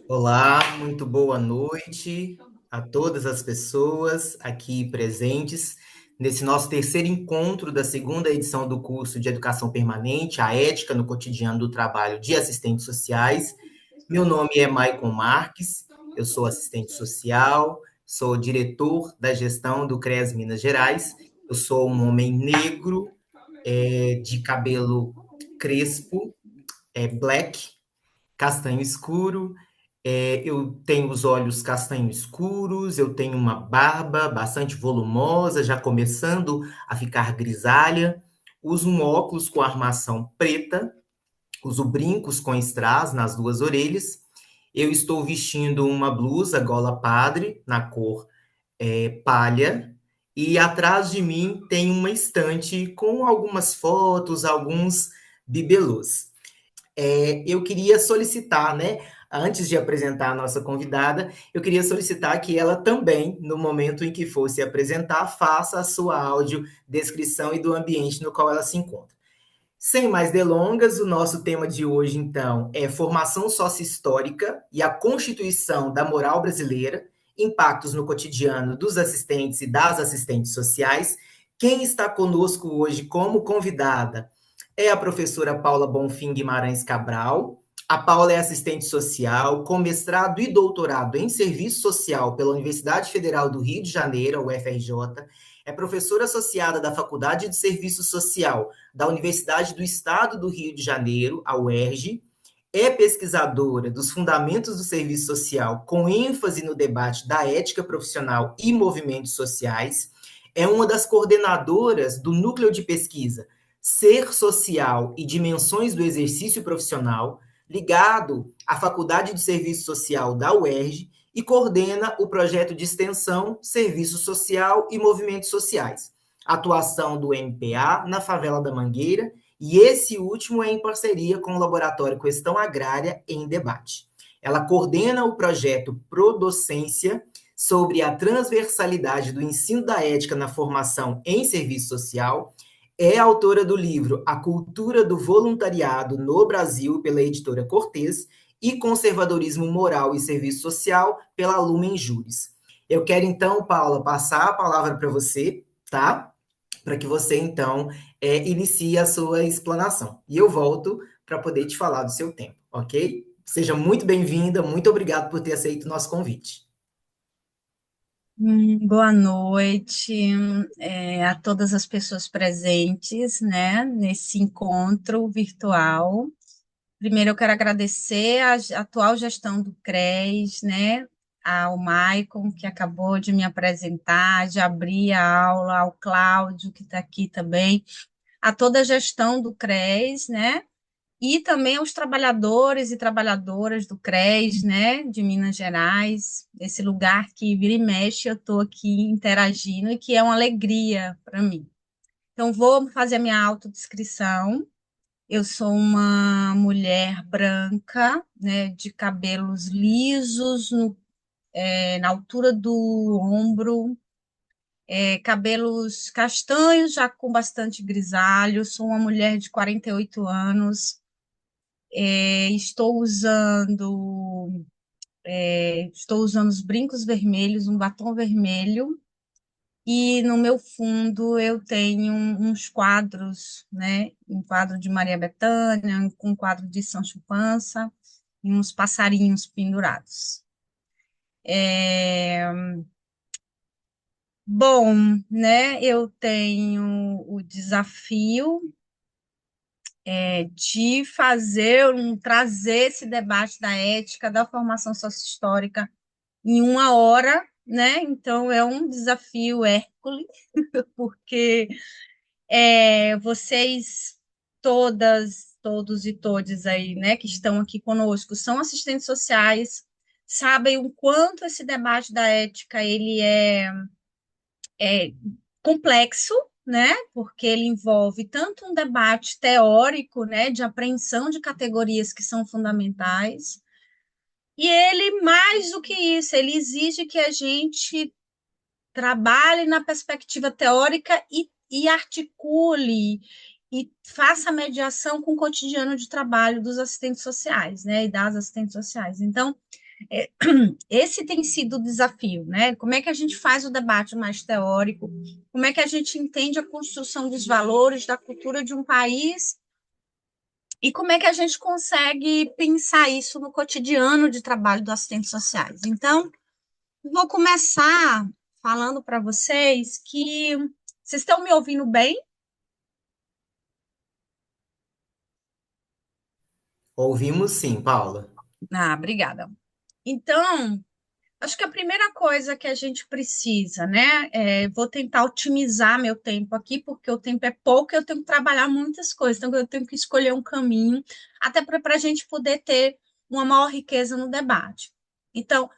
Olá, muito boa noite a todas as pessoas aqui presentes nesse nosso terceiro encontro da segunda edição do curso de Educação Permanente, a Ética no Cotidiano do Trabalho de Assistentes Sociais. Meu nome é Maicon Marques, eu sou assistente social, sou diretor da gestão do CREAS Minas Gerais, eu sou um homem negro, de cabelo crespo, black, castanho escuro. Eu tenho os olhos castanho escuros, eu tenho uma barba bastante volumosa, já começando a ficar grisalha. Uso um óculos com armação preta, uso brincos com strass nas duas orelhas. Eu estou vestindo uma blusa gola padre, na cor palha, e atrás de mim tem uma estante com algumas fotos, alguns bibelôs. Eu queria solicitar, né, antes de apresentar a nossa convidada, eu queria solicitar que ela também, no momento em que for se apresentar, faça a sua audiodescrição e do ambiente no qual ela se encontra. Sem mais delongas, o nosso tema de hoje, então, é formação sócio-histórica e a constituição da moral brasileira, impactos no cotidiano dos assistentes e das assistentes sociais. Quem está conosco hoje como convidada é a professora Paula Bonfim Guimarães Cabral. A Paula é assistente social, com mestrado e doutorado em serviço social pela Universidade Federal do Rio de Janeiro, a UFRJ. É professora associada da Faculdade de Serviço Social da Universidade do Estado do Rio de Janeiro, a UERJ. É pesquisadora dos fundamentos do serviço social, com ênfase no debate da ética profissional e movimentos sociais. É uma das coordenadoras do núcleo de pesquisa Ser Social e Dimensões do Exercício Profissional, ligado à Faculdade de Serviço Social da UERJ, e coordena o projeto de extensão Serviço Social e Movimentos Sociais, atuação do MPA na favela da Mangueira, e esse último é em parceria com o Laboratório Questão Agrária em Debate. Ela coordena o projeto Prodocência, sobre a transversalidade do ensino da ética na formação em serviço social. É autora do livro A Cultura do Voluntariado no Brasil, pela editora Cortez, e Conservadorismo Moral e Serviço Social, pela Lumen Juris. Eu quero então, Paula, passar a palavra para você, tá? Para que você então inicie a sua explanação. E eu volto para poder te falar do seu tempo, ok? Seja muito bem-vinda, muito obrigado por ter aceito o nosso convite. Boa noite, a todas as pessoas presentes, né, nesse encontro virtual. Primeiro, eu quero agradecer a atual gestão do CRES, né, ao Maicon, que acabou de me apresentar, de abrir a aula, ao Cláudio, que está aqui também, a toda a gestão do CRES, né, e também aos trabalhadores e trabalhadoras do CRES, né, de Minas Gerais, esse lugar que vira e mexe eu estou aqui interagindo e que é uma alegria para mim. Então, vou fazer a minha autodescrição. Eu sou uma mulher branca, né, de cabelos lisos na altura do ombro, cabelos castanhos, já com bastante grisalho. Sou uma mulher de 48 anos. Estou usando os brincos vermelhos, um batom vermelho, e no meu fundo eu tenho uns quadros, né? Um quadro de Maria Bethânia, um quadro de Sancho Panza e uns passarinhos pendurados. É, Bom, né? Eu tenho o desafio de trazer esse debate da ética, da formação sociohistórica em uma hora, né? Então é um desafio Hércules, porque vocês todas, todos e todes aí, né, que estão aqui conosco, são assistentes sociais, sabem o quanto esse debate da ética ele é complexo, né? Porque ele envolve tanto um debate teórico, né, de apreensão de categorias que são fundamentais, e ele, mais do que isso, ele exige que a gente trabalhe na perspectiva teórica e articule e faça mediação com o cotidiano de trabalho dos assistentes sociais, né, e das assistentes sociais. Então, Esse tem sido o desafio, né? Como é que a gente faz o debate mais teórico? Como é que a gente entende a construção dos valores da cultura de um país? E como é que a gente consegue pensar isso no cotidiano de trabalho dos assistentes sociais? Então, vou começar falando para vocês que vocês estão me ouvindo bem? Ouvimos sim, Paula. Ah, obrigada. Então, acho que a primeira coisa que a gente precisa, né? Vou tentar otimizar meu tempo aqui, porque o tempo é pouco, eu tenho que trabalhar muitas coisas, então eu tenho que escolher um caminho, até para a gente poder ter uma maior riqueza no debate. Então,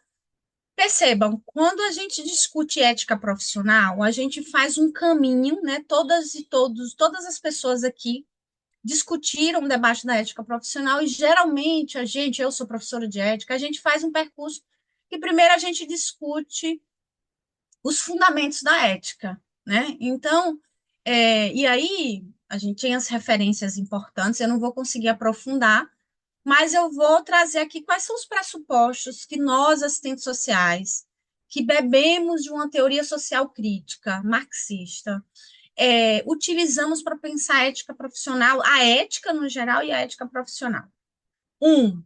percebam, quando a gente discute ética profissional, a gente faz um caminho, né? Todas e todos, todas as pessoas aqui discutiram o debate da ética profissional e geralmente a gente, eu sou professora de ética, a gente faz um percurso que primeiro a gente discute os fundamentos da ética, né? Então, e aí a gente tem as referências importantes, eu não vou conseguir aprofundar, mas eu vou trazer aqui quais são os pressupostos que nós, assistentes sociais, que bebemos de uma teoria social crítica, marxista, utilizamos para pensar a ética profissional, a ética no geral e a ética profissional. Um,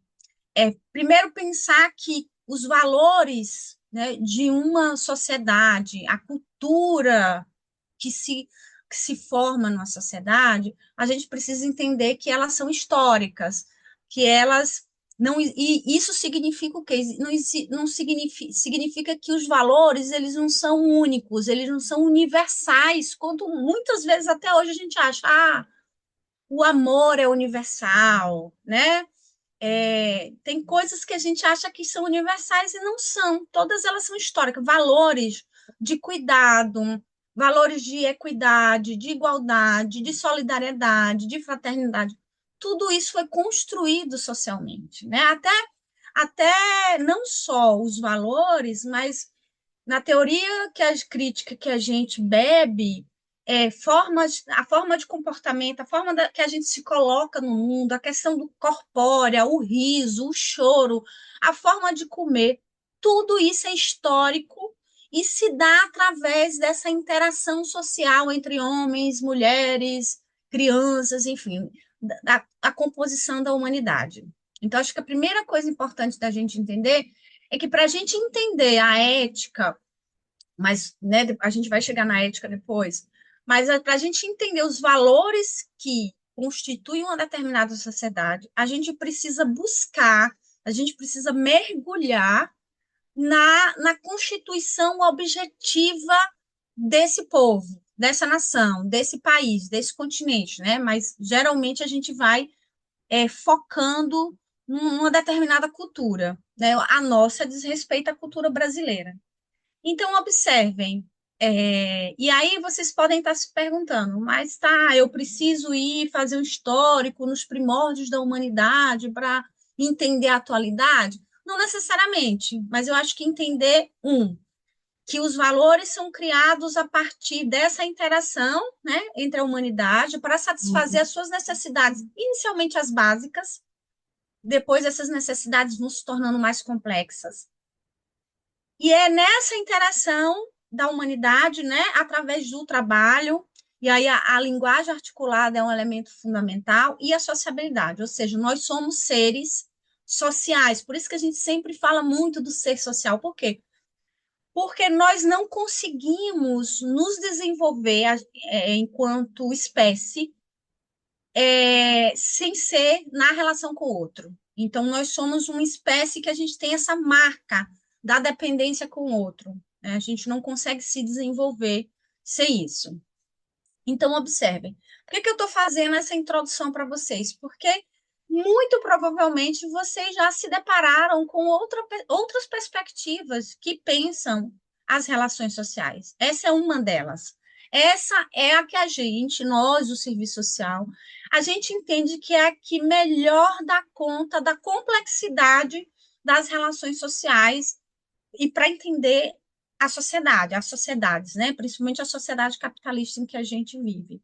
primeiro pensar que os valores, né, de uma sociedade, a cultura que se, que se forma numa sociedade, a gente precisa entender que elas são históricas, que elas não, e isso significa o quê? Não significa que os valores eles não são únicos, eles não são universais, quanto muitas vezes até hoje a gente acha, o amor é universal, né? Tem coisas que a gente acha que são universais e não são. Todas elas são históricas. Valores de cuidado, valores de equidade, de igualdade, de solidariedade, de fraternidade. Tudo isso foi construído socialmente, né? Até não só os valores, mas na teoria que a crítica que a gente bebe, a forma de comportamento, que a gente se coloca no mundo, a questão do corpórea, o riso, o choro, a forma de comer, tudo isso é histórico e se dá através dessa interação social entre homens, mulheres, crianças, enfim, a composição da humanidade. Então, acho que a primeira coisa importante da gente entender é que para a gente entender a ética, mas né, a gente vai chegar na ética depois, mas para a gente entender os valores que constituem uma determinada sociedade, a gente precisa buscar, a gente precisa mergulhar na constituição objetiva desse povo, dessa nação, desse país, desse continente, né? Mas geralmente a gente vai focando numa determinada cultura, né? A nossa diz respeito à cultura brasileira. Então, observem. E aí vocês podem estar se perguntando, mas tá, eu preciso ir fazer um histórico nos primórdios da humanidade para entender a atualidade? Não necessariamente, mas eu acho que entender, que os valores são criados a partir dessa interação, né, entre a humanidade para satisfazer as suas necessidades, inicialmente as básicas, depois essas necessidades vão se tornando mais complexas. E é nessa interação da humanidade, né, através do trabalho, e aí a linguagem articulada é um elemento fundamental, e a sociabilidade, ou seja, nós somos seres sociais, por isso que a gente sempre fala muito do ser social, por quê? Porque nós não conseguimos nos desenvolver enquanto espécie sem ser na relação com o outro. Então, nós somos uma espécie que a gente tem essa marca da dependência com o outro, né? A gente não consegue se desenvolver sem isso. Então, observem. Por que eu estou fazendo essa introdução para vocês? Porque muito provavelmente vocês já se depararam com outras perspectivas que pensam as relações sociais. Essa é uma delas. Essa é a que a gente, nós, do serviço social, a gente entende que é a que melhor dá conta da complexidade das relações sociais e para entender a sociedade, as sociedades, né? Principalmente a sociedade capitalista em que a gente vive.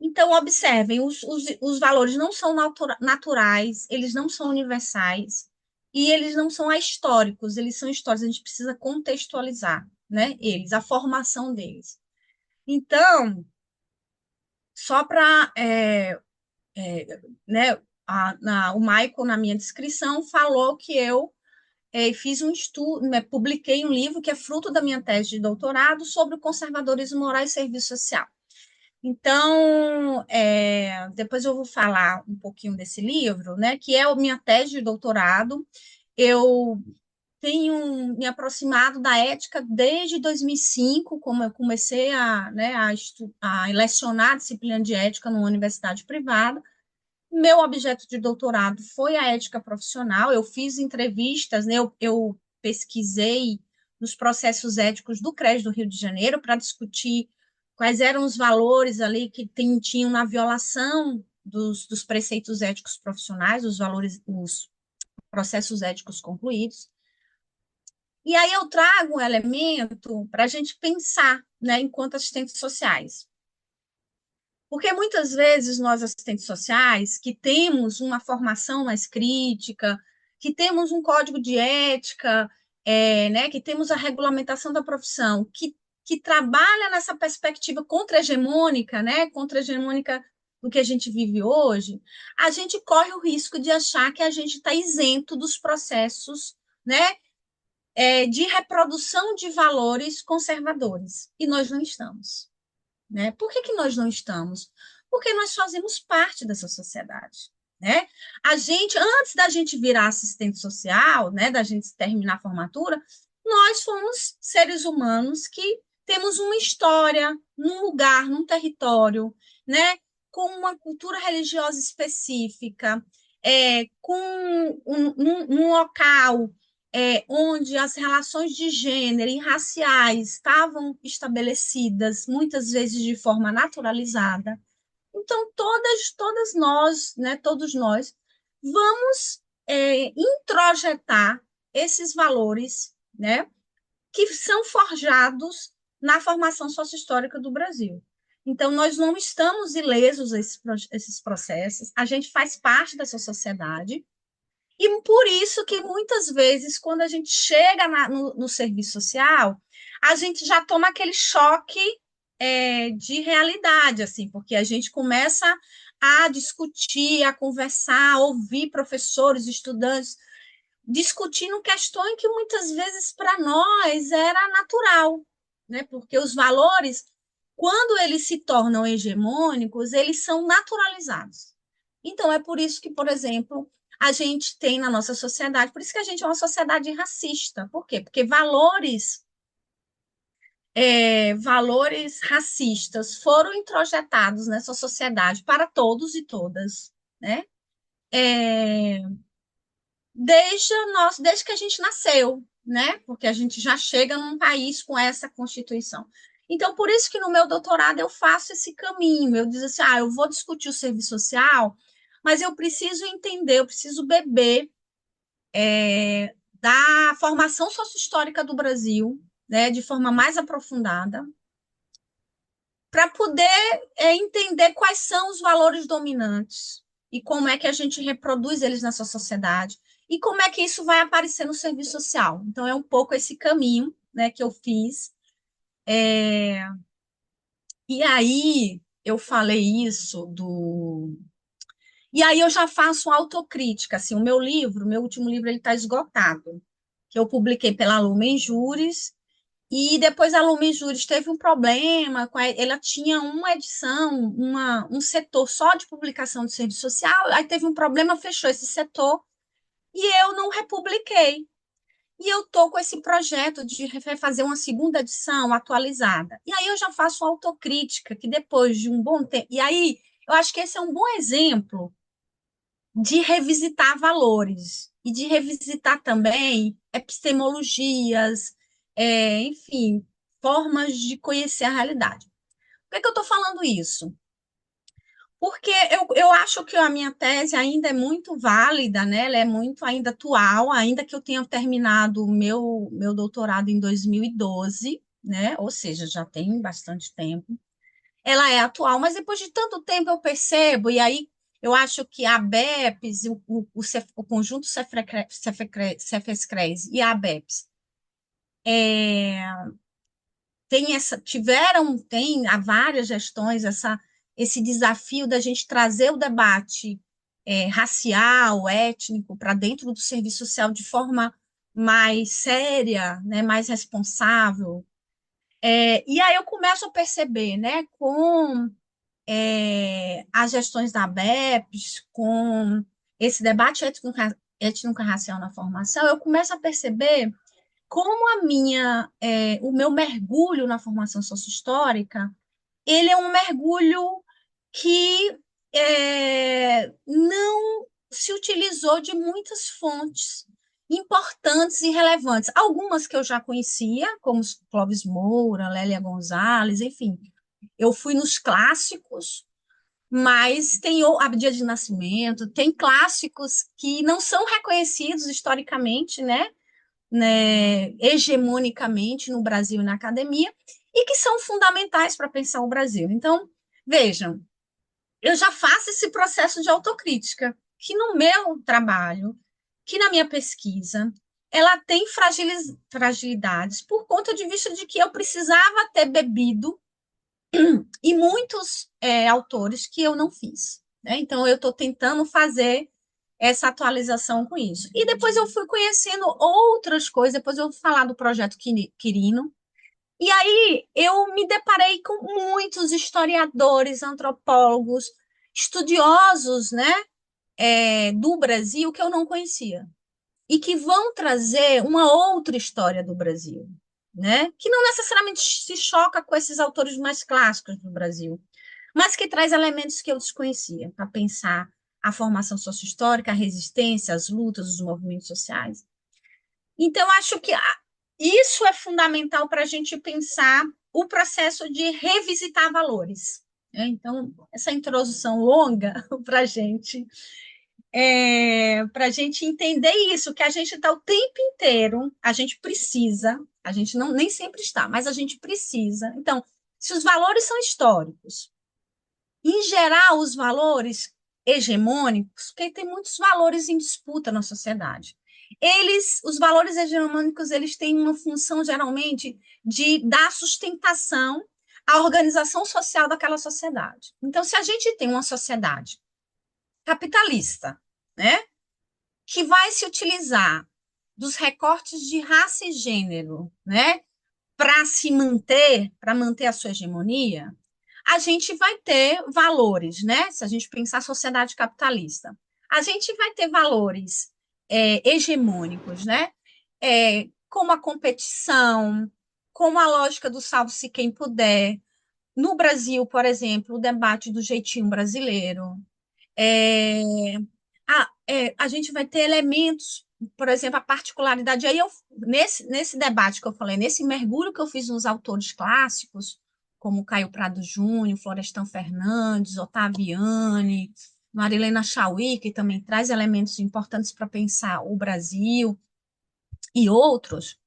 Então, observem, os valores não são naturais, eles não são universais. e eles não são ahistóricos, eles são históricos, a gente precisa contextualizar, né, eles, a formação deles. Então, só para, né, o Michael, na minha descrição, falou que eu fiz um estudo, né, publiquei um livro que é fruto da minha tese de doutorado sobre o conservadorismo moral e serviço social. Então, depois eu vou falar um pouquinho desse livro, né, que é a minha tese de doutorado. Eu tenho me aproximado da ética desde 2005, como eu comecei né, a lecionar a disciplina de ética numa universidade privada. Meu objeto de doutorado foi a ética profissional. Eu fiz entrevistas, né, eu pesquisei nos processos éticos do CRES do Rio de Janeiro para discutir quais eram os valores ali que tinham na violação dos preceitos éticos profissionais, os valores, os processos éticos concluídos. E aí eu trago um elemento para a gente pensar, né, enquanto assistentes sociais. Porque muitas vezes nós, assistentes sociais, que temos uma formação mais crítica, que temos um código de ética, né, que temos a regulamentação da profissão, que trabalha nessa perspectiva contra-hegemônica, né, contra-hegemônica do que a gente vive hoje, a gente corre o risco de achar que a gente está isento dos processos, né, de reprodução de valores conservadores. E nós não estamos. Né? Por que nós não estamos? Porque nós fazemos parte dessa sociedade. Né? A gente, antes da gente virar assistente social, né, da gente terminar a formatura, nós fomos seres humanos que temos uma história num lugar, num território, né, com uma cultura religiosa específica, com um local onde as relações de gênero e raciais estavam estabelecidas, muitas vezes de forma naturalizada. Então, todas nós, né, todos nós, vamos introjetar esses valores, né, que são forjados na formação sociohistórica do Brasil. Então, nós não estamos ilesos a esses processos, a gente faz parte dessa sociedade, e por isso que muitas vezes, quando a gente chega no serviço social, a gente já toma aquele choque de realidade, assim, porque a gente começa a discutir, a conversar, a ouvir professores, estudantes, discutindo questões que muitas vezes para nós era natural, né? Porque os valores, quando eles se tornam hegemônicos, eles são naturalizados. Então, é por isso que, por exemplo, a gente tem na nossa sociedade, por isso que a gente é uma sociedade racista. Por quê? Porque valores racistas foram introjetados nessa sociedade para todos e todas, né? É, desde que a gente nasceu, né? Porque a gente já chega num país com essa Constituição. Então, por isso que no meu doutorado eu faço esse caminho. Eu digo assim, eu vou discutir o serviço social, mas eu preciso entender, eu preciso beber da formação sociohistórica do Brasil, né, de forma mais aprofundada, para poder entender quais são os valores dominantes e como é que a gente reproduz eles nessa sociedade e como é que isso vai aparecer no serviço social. Então, é um pouco esse caminho, né, que eu fiz. E aí, eu falei isso do... E aí eu já faço autocrítica, assim, o meu último livro, ele está esgotado, que eu publiquei pela Lumen Juris, e depois a Lumen Juris teve um problema, ela tinha uma edição, um setor só de publicação de serviço social, aí teve um problema, fechou esse setor, e eu não republiquei. E eu estou com esse projeto de fazer uma segunda edição atualizada. E aí eu já faço autocrítica, que depois de um bom tempo... E aí eu acho que esse é um bom exemplo de revisitar valores e de revisitar também epistemologias, enfim, formas de conhecer a realidade. Por que eu estou falando isso? Porque eu acho que a minha tese ainda é muito válida, né? Ela é muito ainda atual, ainda que eu tenha terminado o meu doutorado em 2012, né? Ou seja, já tem bastante tempo. Ela é atual, mas depois de tanto tempo eu percebo, e aí Eu acho que a ABEPS, o conjunto Cefecres e a ABEPS tem há várias gestões esse desafio da gente trazer o debate racial, étnico, para dentro do serviço social de forma mais séria, né, mais responsável. E aí eu começo a perceber, né, com as gestões da ABEPS, com esse debate étnico-racial na formação, eu começo a perceber como o meu mergulho na formação sociohistórica, ele é um mergulho que não se utilizou de muitas fontes importantes e relevantes. Algumas que eu já conhecia, como Clóvis Moura, Lélia Gonzalez, enfim. Eu fui nos clássicos, mas tem o Abdias de Nascimento, tem clássicos que não são reconhecidos historicamente, hegemonicamente no Brasil e na academia, e que são fundamentais para pensar o Brasil. Então, vejam, eu já faço esse processo de autocrítica, que no meu trabalho, que na minha pesquisa, ela tem fragilidades por conta de vista de que eu precisava ter bebido e muitos autores que eu não fiz. Né? Então, eu estou tentando fazer essa atualização com isso. E depois eu fui conhecendo outras coisas, depois eu vou falar do projeto Quirino, e aí eu me deparei com muitos historiadores, antropólogos, estudiosos, né, do Brasil que eu não conhecia e que vão trazer uma outra história do Brasil, né, que não necessariamente se choca com esses autores mais clássicos do Brasil, mas que traz elementos que eu desconhecia para pensar a formação sociohistórica, a resistência, as lutas, os movimentos sociais. Então, acho que isso é fundamental para a gente pensar o processo de revisitar valores. Então, essa introdução longa para a gente entender isso, que a gente está o tempo inteiro, a gente precisa, a gente não nem sempre está, mas a gente precisa. Então, se os valores são históricos, em geral, os valores hegemônicos, porque tem muitos valores em disputa na sociedade. Os valores hegemônicos, eles têm uma função geralmente de dar sustentação à organização social daquela sociedade. Então, se a gente tem uma sociedade capitalista, né, que vai se utilizar dos recortes de raça e gênero, né, para manter a sua hegemonia, a gente vai ter valores, né? Se a gente pensar a sociedade capitalista, a gente vai ter valores hegemônicos, né? Como a competição, como a lógica do salve-se quem puder. No Brasil, por exemplo, o debate do jeitinho brasileiro. É, a gente vai ter elementos, por exemplo, a particularidade. Aí, nesse debate que eu falei, nesse mergulho que eu fiz nos autores clássicos, como Caio Prado Júnior, Florestan Fernandes, Ottaviani, Marilena Chauí, que também traz elementos importantes para pensar o Brasil, e outros,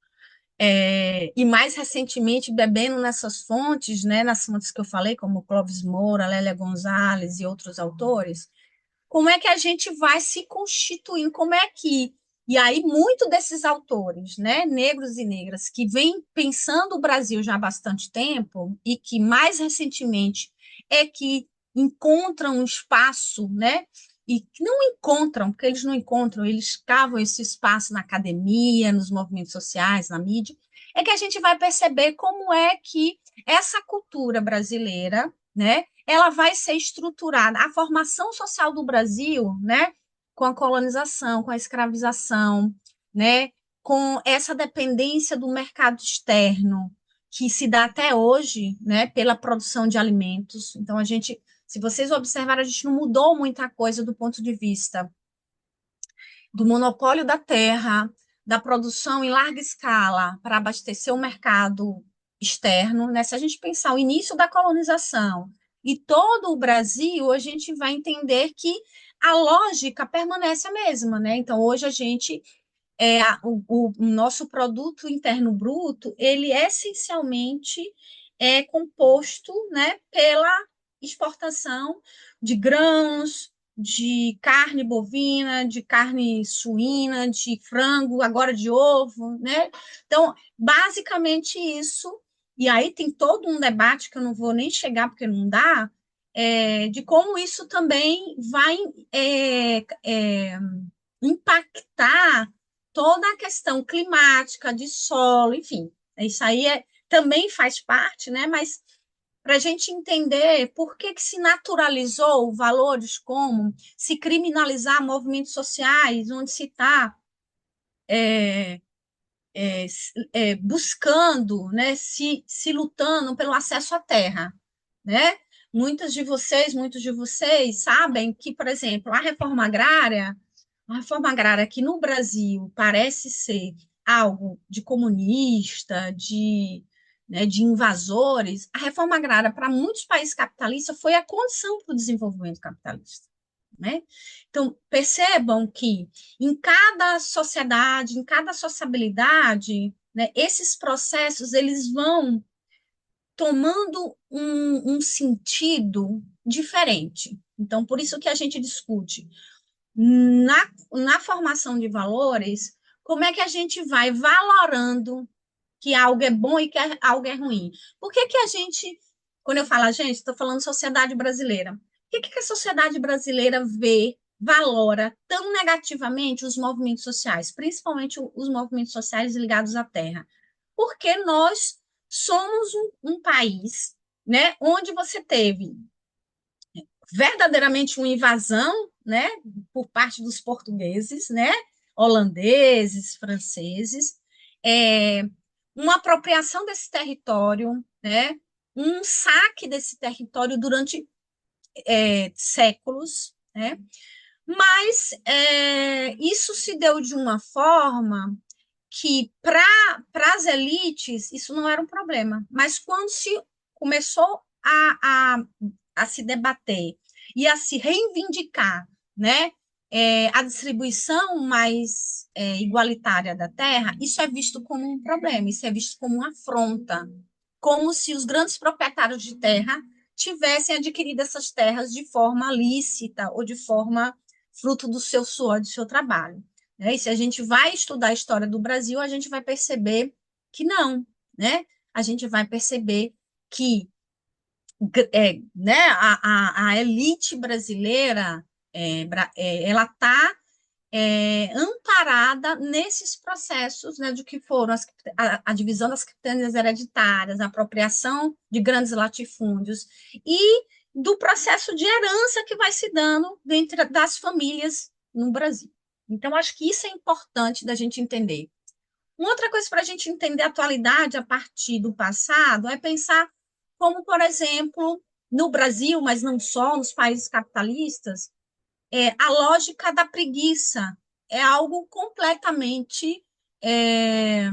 e mais recentemente bebendo nessas fontes, né, nas fontes que eu falei, como Clóvis Moura, Lélia Gonzalez e outros autores, como é que a gente vai se constituindo, como é que... E aí, muito desses autores, né, negros e negras, que vêm pensando o Brasil já há bastante tempo, e que mais recentemente é que encontram um espaço, né, e que não encontram, porque eles não encontram, eles cavam esse espaço na academia, nos movimentos sociais, na mídia, é que a gente vai perceber como é que essa cultura brasileira, né, ela vai ser estruturada. A formação social do Brasil, né, com a colonização, com a escravização, né, com essa dependência do mercado externo, que se dá até hoje, né, pela produção de alimentos. Então, se vocês observarem, a gente não mudou muita coisa do ponto de vista do monopólio da terra, da produção em larga escala para abastecer o mercado externo, né? Se a gente pensar o início da colonização e todo o Brasil, a gente vai entender que a lógica permanece a mesma, né? Então, hoje o nosso produto interno bruto, ele essencialmente é composto, né, pela exportação de grãos, de carne bovina, de carne suína, de frango, agora de ovo, né? Então, basicamente isso. E aí tem todo um debate que eu não vou nem chegar porque não dá, de como isso também vai impactar toda a questão climática, de solo, enfim. Isso aí também faz parte, né? Mas para a gente entender por que se naturalizou valores como se criminalizar movimentos sociais, onde se está buscando, né, se lutando pelo acesso à terra, né? Muitos de vocês sabem que, por exemplo, a reforma agrária aqui no Brasil parece ser algo de comunista, né, de invasores. A reforma agrária para muitos países capitalistas foi a condição para o desenvolvimento capitalista. Né? Então, percebam que em cada sociedade, em cada sociabilidade, né, esses processos eles vão tomando um sentido diferente. Então, por isso que a gente discute na formação de valores, como é que a gente vai valorando que algo é bom e que algo é ruim. Por que que a gente, quando eu falo a gente, estou falando sociedade brasileira, por que que a sociedade brasileira vê, valora tão negativamente os movimentos sociais, principalmente os movimentos sociais ligados à terra? Porque nós somos um país, né, onde você teve verdadeiramente uma invasão, né, por parte dos portugueses, né, holandeses, franceses, é, uma apropriação desse território, né, um saque desse território durante séculos, né, mas isso se deu de uma forma que para as elites isso não era um problema, mas quando se começou a se debater e a se reivindicar, né, a distribuição mais igualitária da terra, isso é visto como um problema, isso é visto como uma afronta, como se os grandes proprietários de terra tivessem adquirido essas terras de forma lícita ou de forma fruto do seu suor, do seu trabalho. Né? E se a gente vai estudar a história do Brasil, a gente vai perceber que não, né? A gente vai perceber que né, a elite brasileira ela está amparada nesses processos, né, de que foram a divisão das capitanias hereditárias, a apropriação de grandes latifúndios e do processo de herança que vai se dando dentro das famílias no Brasil. Então, acho que isso é importante da gente entender. Uma outra coisa para a gente entender a atualidade a partir do passado é pensar como, por exemplo, no Brasil, mas não só, nos países capitalistas, a lógica da preguiça é algo completamente é,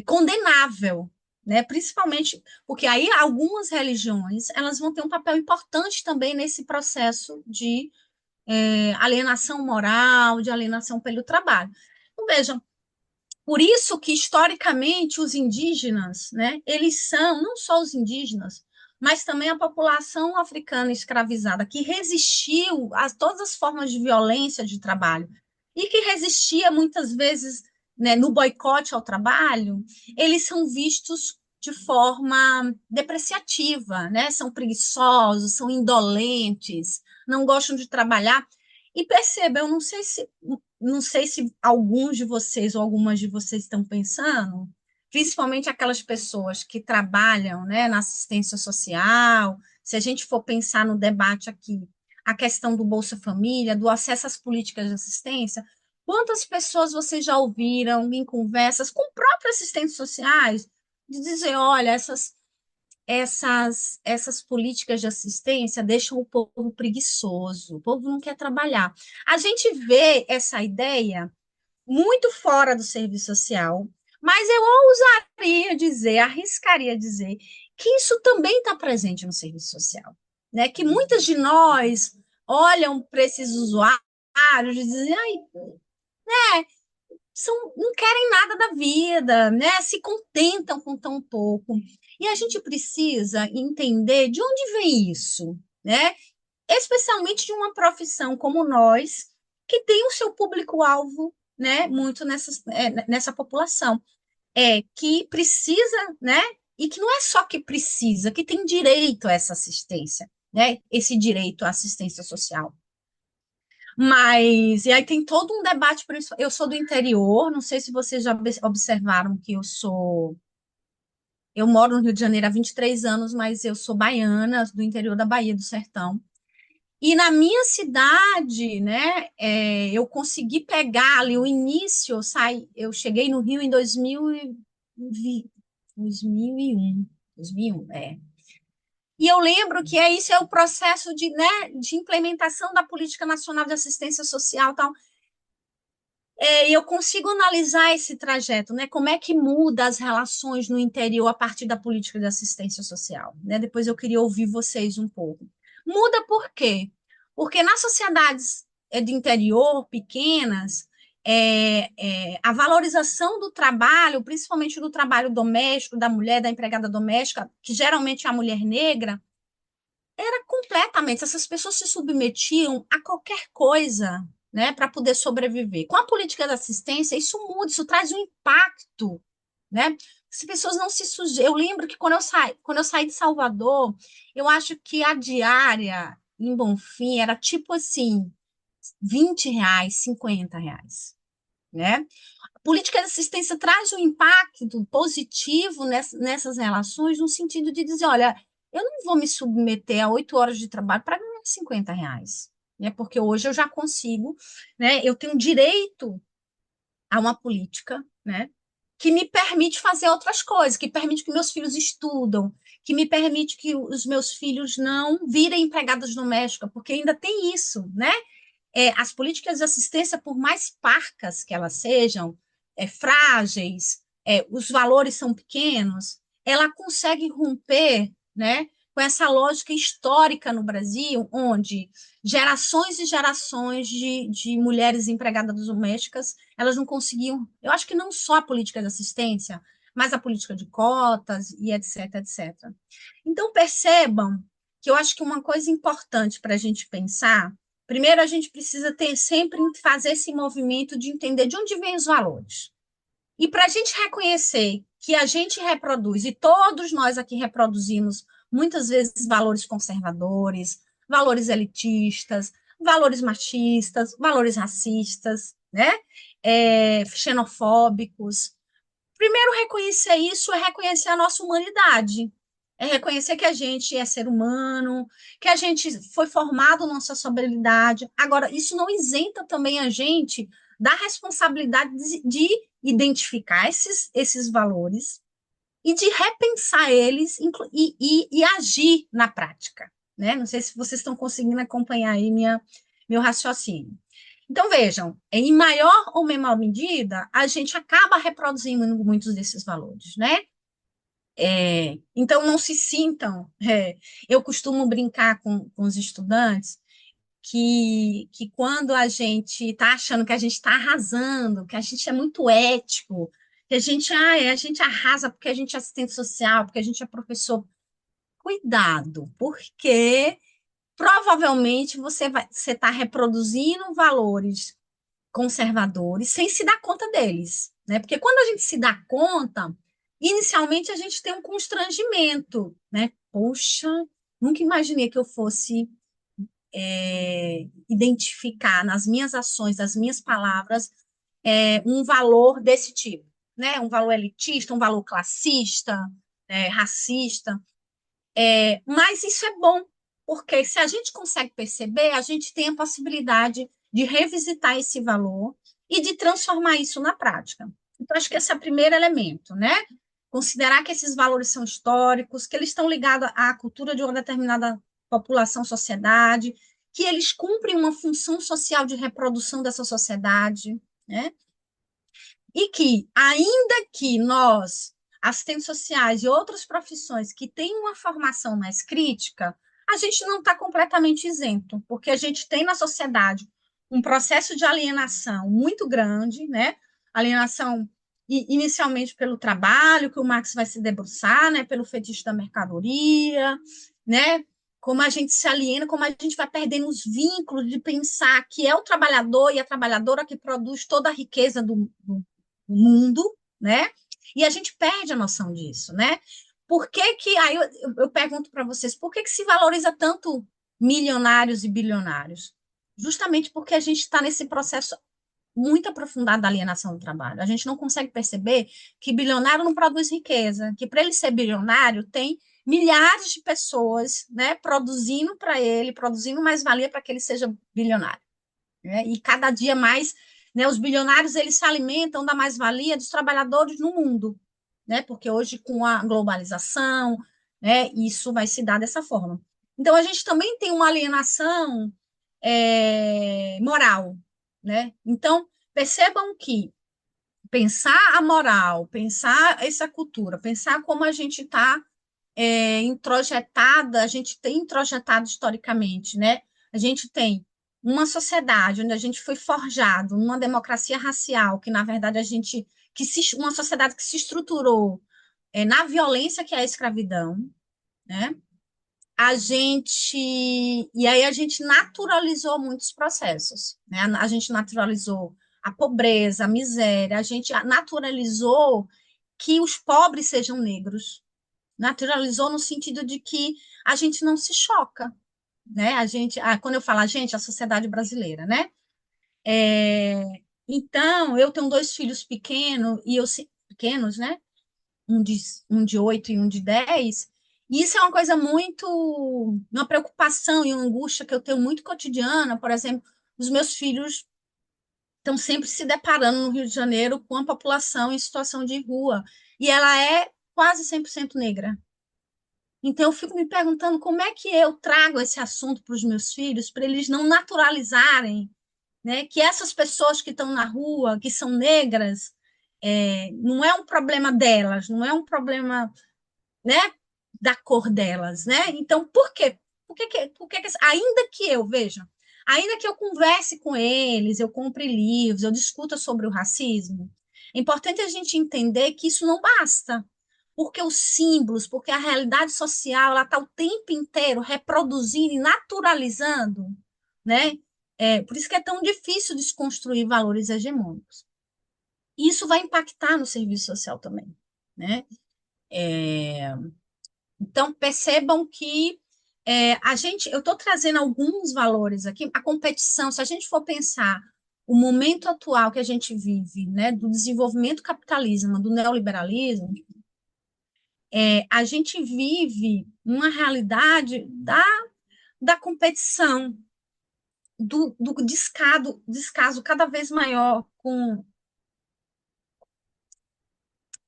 condenável, né? Principalmente porque aí algumas religiões elas vão ter um papel importante também nesse processo de alienação moral, de alienação pelo trabalho. Então, vejam, por isso que, historicamente, os indígenas, né, eles são, não só os indígenas, mas também a população africana escravizada, que resistiu a todas as formas de violência de trabalho, e que resistia, muitas vezes, né, no boicote ao trabalho, eles são vistos de forma depreciativa, né? São preguiçosos, são indolentes, não gostam de trabalhar. E perceba, eu não sei se alguns de vocês ou algumas de vocês estão pensando, principalmente aquelas pessoas que trabalham, né, na assistência social, se a gente for pensar no debate aqui, a questão do Bolsa Família, do acesso às políticas de assistência, quantas pessoas vocês já ouviram em conversas com próprios assistentes sociais de dizer, olha, essas políticas de assistência deixam o povo preguiçoso, o povo não quer trabalhar. A gente vê essa ideia muito fora do serviço social, mas eu ousaria dizer, arriscaria dizer, que isso também está presente no serviço social. Né? Que muitas de nós olham para esses usuários e dizem, ai, não querem nada da vida, né? Se contentam com tão pouco. E a gente precisa entender de onde vem isso, né? especialmente de uma profissão como nós, que tem o seu público-alvo, né, muito nessa população, que precisa, né, e que não é só que precisa, que tem direito a essa assistência, né, esse direito à assistência social. Mas, e aí tem todo um debate, por isso, eu sou do interior, não sei se vocês já observaram que eu moro no Rio de Janeiro há 23 anos, mas eu sou baiana, do interior da Bahia, do Sertão. E na minha cidade, né, eu consegui pegar ali o início, eu cheguei no Rio em 2001, 2001, E eu lembro que isso é o processo de implementação da Política Nacional de Assistência Social, tal. E eu consigo analisar esse trajeto, né? Como é que muda as relações no interior a partir da política de assistência social, né? Depois eu queria ouvir vocês um pouco. Muda por quê? Porque nas sociedades de interior, pequenas, a valorização do trabalho, principalmente do trabalho doméstico, da mulher, da empregada doméstica, que geralmente é a mulher negra, era completamente, essas pessoas se submetiam a qualquer coisa, né, para poder sobreviver. Com a política de assistência, isso muda, isso traz um impacto, né? As pessoas não se sujeitam. Eu lembro que quando eu saí de Salvador, eu acho que a diária em Bonfim era tipo assim, R$ 20, R$ 50, né? A política de assistência traz um impacto positivo nessas relações, no sentido de dizer, olha, eu não vou me submeter a 8 horas de trabalho para ganhar R$ 50, né? Porque hoje eu já consigo, né? Eu tenho direito a uma política, né? Que me permite fazer outras coisas, que permite que meus filhos estudam, que me permite que os meus filhos não virem empregadas domésticas, porque ainda tem isso, né? As políticas de assistência, por mais parcas que elas sejam, frágeis, os valores são pequenos, ela consegue romper, né, com essa lógica histórica no Brasil, onde gerações e gerações de mulheres empregadas domésticas, elas não conseguiam, eu acho que não só a política de assistência, mas a política de cotas e etc, etc. Então, percebam que eu acho que uma coisa importante para a gente pensar. Primeiro, a gente precisa sempre fazer esse movimento de entender de onde vêm os valores. E para a gente reconhecer que a gente reproduz, e todos nós aqui reproduzimos, muitas vezes, valores conservadores, valores elitistas, valores machistas, valores racistas, né? Xenofóbicos. Primeiro, reconhecer isso é reconhecer a nossa humanidade. É reconhecer que a gente é ser humano, que a gente foi formado numa sociabilidade. Agora, isso não isenta também a gente da responsabilidade de identificar esses valores e de repensar eles e agir na prática. Né? Não sei se vocês estão conseguindo acompanhar aí meu raciocínio. Então, vejam, em maior ou menor medida, a gente acaba reproduzindo muitos desses valores, né? Então, não se sintam. Eu costumo brincar com os estudantes que quando a gente está achando que a gente está arrasando, que a gente é muito ético, que a gente arrasa porque a gente é assistente social, porque a gente é professor, cuidado, porque provavelmente você está reproduzindo valores conservadores sem se dar conta deles, né? Porque quando a gente se dá conta, inicialmente a gente tem um constrangimento, né? Poxa, nunca imaginei que eu fosse identificar nas minhas ações, nas minhas palavras, um valor desse tipo, né? Um valor elitista, um valor classista, racista. Mas isso é bom, porque se a gente consegue perceber, a gente tem a possibilidade de revisitar esse valor e de transformar isso na prática. Então, acho que esse é o primeiro elemento, né? Considerar que esses valores são históricos, que eles estão ligados à cultura de uma determinada população, sociedade, que eles cumprem uma função social de reprodução dessa sociedade, né? E que, ainda que nós, assistentes sociais e outras profissões que têm uma formação mais crítica, a gente não está completamente isento, porque a gente tem na sociedade um processo de alienação muito grande, né? Alienação inicialmente pelo trabalho, que o Marx vai se debruçar, né? Pelo fetiche da mercadoria, né? como a gente se aliena, como a gente vai perdendo os vínculos de pensar que é o trabalhador e a trabalhadora que produz toda a riqueza do mundo, né? E a gente perde a noção disso, né? Por que que, aí eu pergunto para vocês, por que que se valoriza tanto milionários e bilionários? Justamente porque a gente está nesse processo muito aprofundado da alienação do trabalho. A gente não consegue perceber que bilionário não produz riqueza, que para ele ser bilionário tem milhares de pessoas, né, produzindo para ele, produzindo mais-valia para que ele seja bilionário, né? E cada dia mais, né, os bilionários eles se alimentam da mais-valia dos trabalhadores no mundo, né? Porque hoje com a globalização, né, isso vai se dar dessa forma. Então a gente também tem uma alienação moral, né? Então percebam que pensar a moral, pensar essa cultura, pensar como a gente está introjetada, a gente tem introjetado historicamente, né? A gente tem uma sociedade onde a gente foi forjado numa democracia racial, que na verdade uma sociedade que se estruturou na violência que é a escravidão, né? E aí a gente naturalizou muitos processos, né? A gente naturalizou a pobreza, a miséria, a gente naturalizou que os pobres sejam negros, naturalizou no sentido de que a gente não se choca, né? Quando eu falo a gente, a sociedade brasileira, né? É, então, eu tenho dois filhos pequenos, né? Um de 8 e um de 10, e isso é uma coisa muito, uma preocupação e uma angústia que eu tenho muito cotidiana. Por exemplo, os meus filhos estão sempre se deparando no Rio de Janeiro com a população em situação de rua, e ela é quase 100% negra. Então, eu fico me perguntando como é que eu trago esse assunto para os meus filhos, para eles não naturalizarem, né, que essas pessoas que estão na rua, que são negras, não é um problema delas, não é um problema, né, da cor delas, né? Então, por quê? Ainda que eu, veja, ainda que eu converse com eles, eu compre livros, eu discuta sobre o racismo, é importante a gente entender que isso não basta, porque os símbolos, porque a realidade social, ela está o tempo inteiro reproduzindo e naturalizando, né? Por isso que é tão difícil desconstruir valores hegemônicos. Isso vai impactar no serviço social também, né? Então, percebam que eu estou trazendo alguns valores aqui. A competição, se a gente for pensar o momento atual que a gente vive, né, do desenvolvimento do capitalismo, do neoliberalismo, a gente vive uma realidade da competição, do descaso cada vez maior com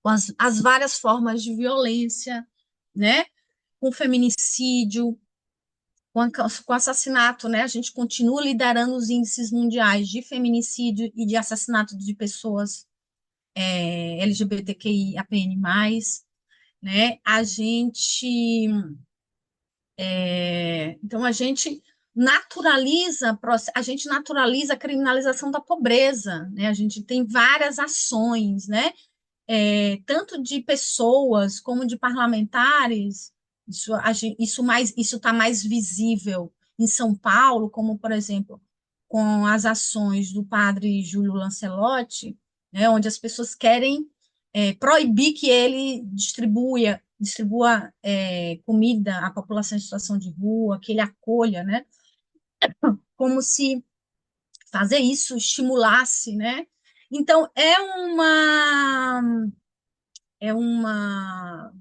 as várias formas de violência, né, com o feminicídio, com assassinato, né? A gente continua liderando os índices mundiais de feminicídio e de assassinato de pessoas LGBTQIAPN+, né? Então a gente naturaliza a criminalização da pobreza, né? A gente tem várias ações, né? Tanto de pessoas como de parlamentares. Isso está mais visível em São Paulo, como, por exemplo, com as ações do padre Júlio Lancelotti, né, onde as pessoas querem proibir que ele distribua comida à população em situação de rua, que ele acolha, né, como se fazer isso estimulasse, né? Então, é uma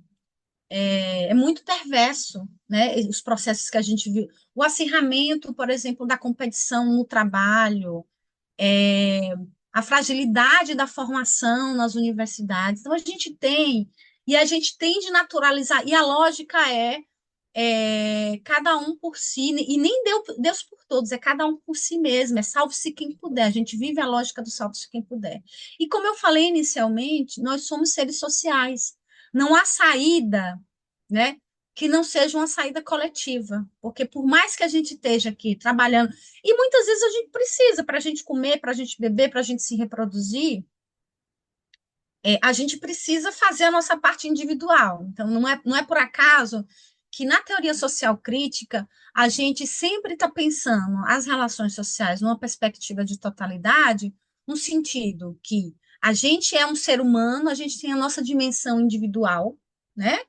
é muito perverso, né? Os processos que a gente viu, o acirramento, por exemplo, da competição no trabalho, é, a fragilidade da formação nas universidades. Então, a gente tem de naturalizar, e a lógica cada um por si, e nem Deus por todos, é cada um por si mesmo, é salve-se quem puder, a gente vive a lógica do salve-se quem puder. E como eu falei inicialmente, nós somos seres sociais, não há saída, né, que não seja uma saída coletiva, porque por mais que a gente esteja aqui trabalhando, e muitas vezes a gente precisa, para a gente comer, para a gente beber, para a gente se reproduzir, a gente precisa fazer a nossa parte individual. Então, não é por acaso que na teoria social crítica a gente sempre está pensando as relações sociais numa perspectiva de totalidade, no sentido que a gente é um ser humano, a gente tem a nossa dimensão individual, né?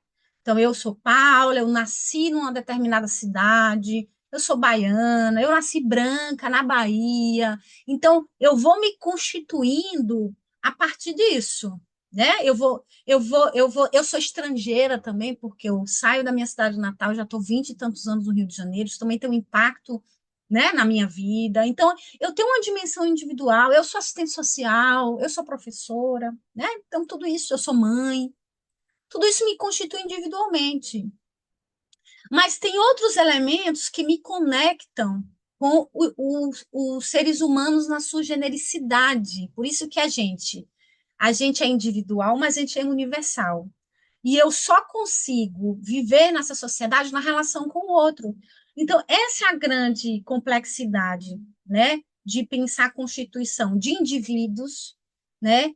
Então, eu sou Paula, eu nasci numa determinada cidade, eu sou baiana, eu nasci branca na Bahia, então eu vou me constituindo a partir disso, né? Eu sou estrangeira também, porque eu saio da minha cidade natal, já estou 20 e tantos anos no Rio de Janeiro, isso também tem um impacto, né, na minha vida. Então, eu tenho uma dimensão individual, eu sou assistente social, eu sou professora, né? Então, tudo isso, eu sou mãe, tudo isso me constitui individualmente. Mas tem outros elementos que me conectam com os seres humanos na sua genericidade. Por isso que a gente é individual, mas a gente é universal. E eu só consigo viver nessa sociedade na relação com o outro. Então, essa é a grande complexidade, né, de pensar a constituição de indivíduos, né,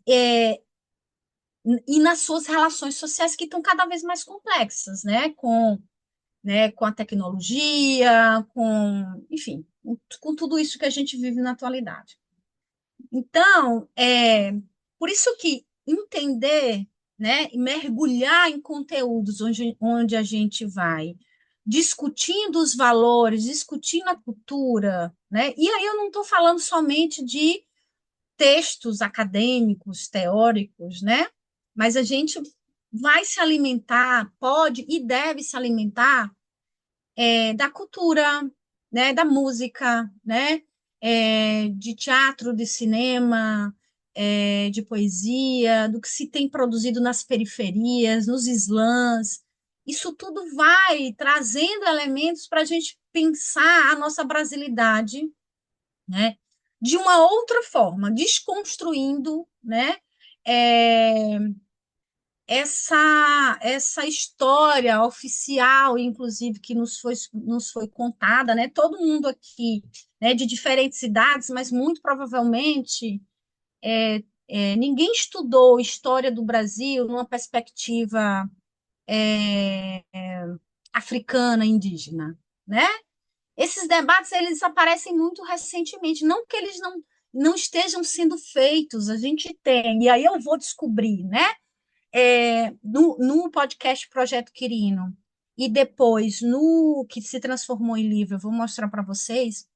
e nas suas relações sociais que estão cada vez mais complexas, né, com a tecnologia, enfim, com tudo isso que a gente vive na atualidade. Então, por isso que entender, né, e mergulhar em conteúdos onde a gente vai discutindo os valores, discutindo a cultura, né? E aí eu não estou falando somente de textos acadêmicos, teóricos, né? Mas a gente vai se alimentar, pode e deve se alimentar da cultura, né, da música, né, de teatro, de cinema, de poesia, do que se tem produzido nas periferias, nos slams. Isso tudo vai trazendo elementos para a gente pensar a nossa brasilidade, né, de uma outra forma, desconstruindo, né, é, essa história oficial, inclusive, que nos foi contada, né? Todo mundo aqui, né, de diferentes idades, mas muito provavelmente ninguém estudou história do Brasil numa perspectiva africana, indígena, né? Esses debates eles aparecem muito recentemente, não que eles não estejam sendo feitos, a gente tem, e aí eu vou descobrir, né? No podcast Projeto Quirino e depois no que se transformou em livro, eu vou mostrar para vocês,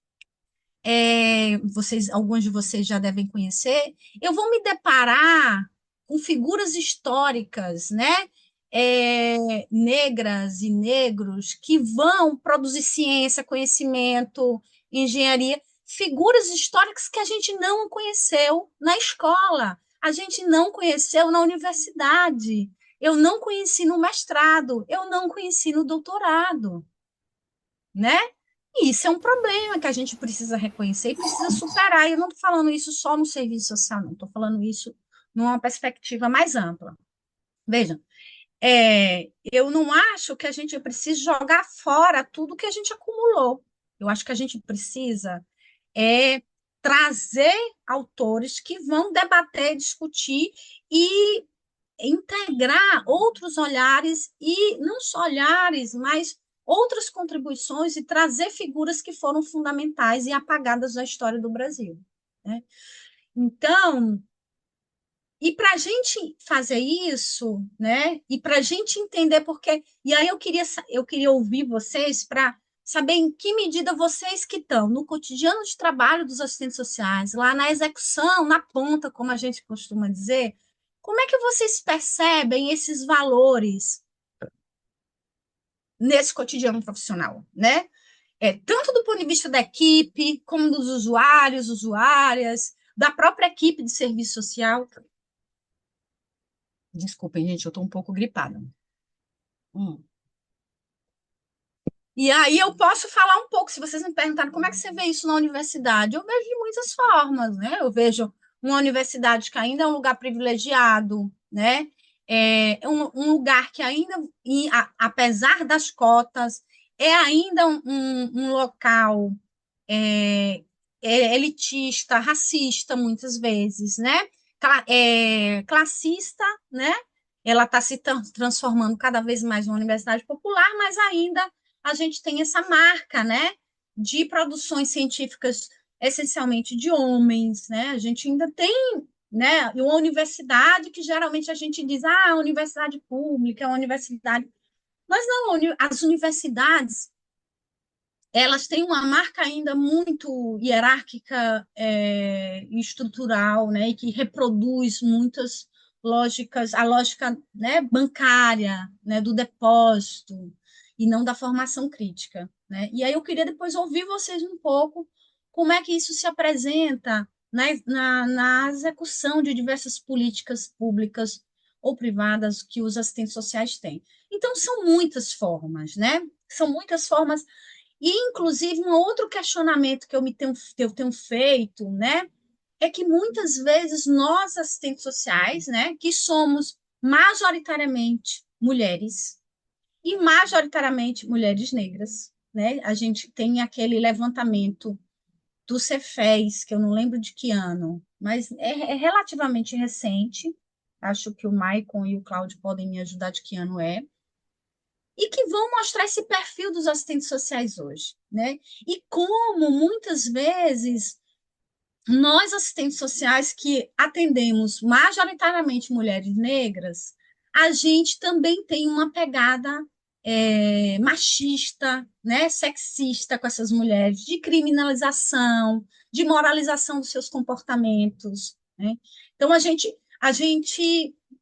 alguns de vocês já devem conhecer, eu vou me deparar com figuras históricas, né? Negras e negros que vão produzir ciência, conhecimento, engenharia, figuras históricas que a gente não conheceu na escola, a gente não conheceu na universidade, eu não conheci no mestrado, eu não conheci no doutorado, né? E isso é um problema que a gente precisa reconhecer e precisa superar. E eu não estou falando isso só no serviço social, não, estou falando isso numa perspectiva mais ampla. Vejam, eu não acho que a gente precisa jogar fora tudo que a gente acumulou. Eu acho que a gente precisa trazer autores que vão debater, discutir e integrar outros olhares, e não só olhares, mas outras contribuições e trazer figuras que foram fundamentais e apagadas da história do Brasil, né? Então, e para a gente fazer isso, né? E para a gente entender porque, e aí eu queria ouvir vocês para saber em que medida vocês que estão no cotidiano de trabalho dos assistentes sociais, lá na execução, na ponta, como a gente costuma dizer, como é que vocês percebem esses valores nesse cotidiano profissional, né? Tanto do ponto de vista da equipe, como dos usuários, usuárias, da própria equipe de serviço social. Desculpem, gente, eu estou um pouco gripada. E aí eu posso falar um pouco, se vocês me perguntarem como é que você vê isso na universidade, eu vejo de muitas formas, né? Eu vejo uma universidade que ainda é um lugar privilegiado, né? Um lugar que ainda, apesar das cotas, é ainda um local elitista, racista, muitas vezes, né? Classista, né? ela está se transformando cada vez mais numa universidade popular, mas ainda a gente tem essa marca, né, de produções científicas essencialmente de homens, né? A gente ainda tem, né, uma universidade que geralmente a gente diz, a universidade pública, é uma universidade, mas não, as universidades elas têm uma marca ainda muito hierárquica e estrutural, né, e que reproduz muitas lógicas, a lógica, né, bancária, né, do depósito, e não da formação crítica. Né? E aí eu queria depois ouvir vocês um pouco como é que isso se apresenta, né, na execução de diversas políticas públicas ou privadas que os assistentes sociais têm. Então, são muitas formas, né? São muitas formas e, inclusive, um outro questionamento que eu tenho feito, né, é que muitas vezes nós, assistentes sociais, né, que somos majoritariamente mulheres e majoritariamente mulheres negras, né, a gente tem aquele levantamento do Cefes, que eu não lembro de que ano, mas é relativamente recente, acho que o Maicon e o Cláudio podem me ajudar de que ano é, e que vão mostrar esse perfil dos assistentes sociais hoje, né? E como muitas vezes nós assistentes sociais que atendemos majoritariamente mulheres negras, a gente também tem uma pegada machista, né, sexista com essas mulheres, de criminalização, de moralização dos seus comportamentos, né? Então a gente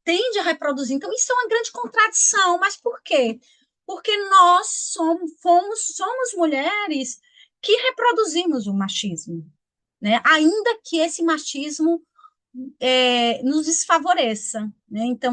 tende a reproduzir. Então isso é uma grande contradição, mas por quê? Porque nós somos mulheres que reproduzimos o machismo, né? Ainda que esse machismo nos desfavoreça. Né? Então,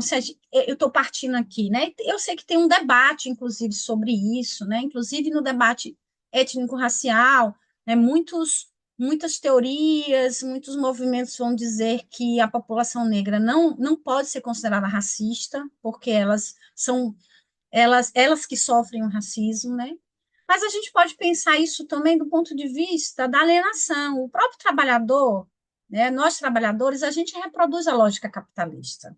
eu estou partindo aqui, né? Eu sei que tem um debate, inclusive, sobre isso, né? Inclusive no debate étnico-racial, né? Muitas teorias, muitos movimentos vão dizer que a população negra não pode ser considerada racista, porque elas são elas que sofrem o racismo, né? Mas a gente pode pensar isso também do ponto de vista da alienação. O próprio trabalhador, né, nós trabalhadores, a gente reproduz a lógica capitalista.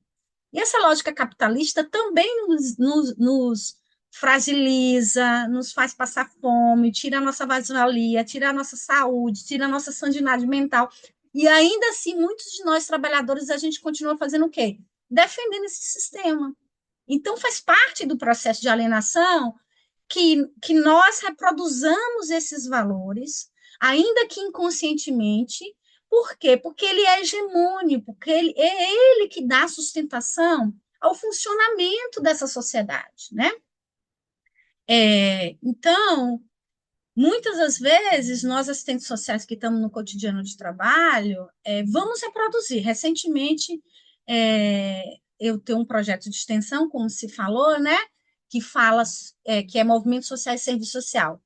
E essa lógica capitalista também nos fragiliza, nos faz passar fome, tira a nossa mais-valia, tira a nossa saúde, tira a nossa sanidade mental. E ainda assim, muitos de nós trabalhadores, a gente continua fazendo o quê? Defendendo esse sistema. Então, faz parte do processo de alienação que nós reproduzamos esses valores, ainda que inconscientemente. Por quê? Porque ele é hegemônico, porque é ele que dá sustentação ao funcionamento dessa sociedade, né? Então, muitas das vezes, nós assistentes sociais que estamos no cotidiano de trabalho, vamos reproduzir. Recentemente, eu tenho um projeto de extensão, como se falou, né? Que fala, que é Movimento Social e Serviço Social.